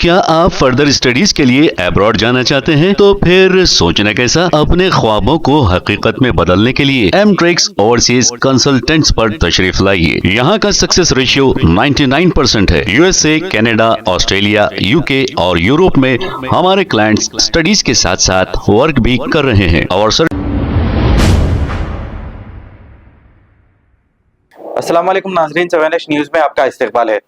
क्या आप further studies के लिए अब्रॉड जाना चाहते हैं? तो फिर सोचना कैसा, अपने ख्वाबों को हकीकत में बदलने के लिए एमट्रिक्स ओवरसीज कंसल्टेंट्स पर तशरीफ लाइए। यहाँ का सक्सेस रेशियो 99% है। यूएसए, कनाडा, ऑस्ट्रेलिया, यूके और यूरोप में हमारे क्लाइंट्स स्टडीज के साथ साथ वर्क भी कर रहे हैं और अस्सलाम वालेकुम नाज़रीन, 7H न्यूज़ में आपका इस्तकबाल है।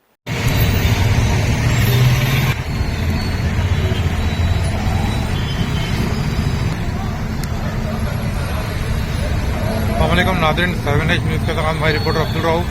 अस्सलाम वालेकुम नाज़रीन, 7H न्यूज़ के साथ मैं रिपोर्टर अब्दुल रऊफ।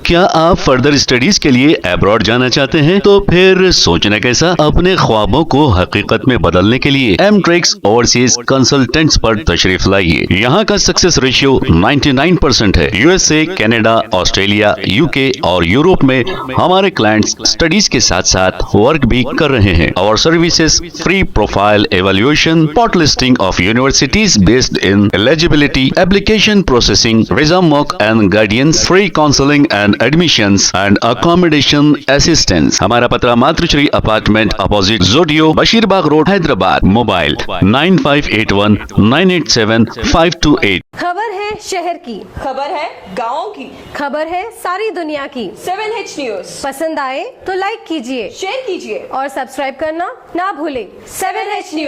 क्या आप फर्दर स्टडीज के लिए अब्रॉड जाना चाहते हैं? तो फिर सोचना कैसा, अपने ख्वाबों को हकीकत में बदलने के लिए एमट्रिक्स ओवरसीज कंसल्टेंट्स पर तशरीफ लाइए। यहाँ का सक्सेस रेशियो 99% है। यूएसए, कनाडा, ऑस्ट्रेलिया, यूके और यूरोप में हमारे क्लाइंट्स स्टडीज के साथ साथ वर्क भी कर रहे हैं और services free profile evaluation, spot listing of universities based in eligibility, application processing, visa mock and guidance, free counselling and admissions and accommodation assistance. हमारा पता मातृश्री अपार्टमेंट अपोजिट जोडियो, बशीरबाग रोड, हैदराबाद। मोबाइल 9581987528। खबर है शहर की, खबर है गाँव की, खबर है सारी दुनिया की। 7H न्यूज़ पसंद आए तो लाइक कीजिए, शेयर कीजिए और सब्सक्राइब करना ना भूलें। 7H news.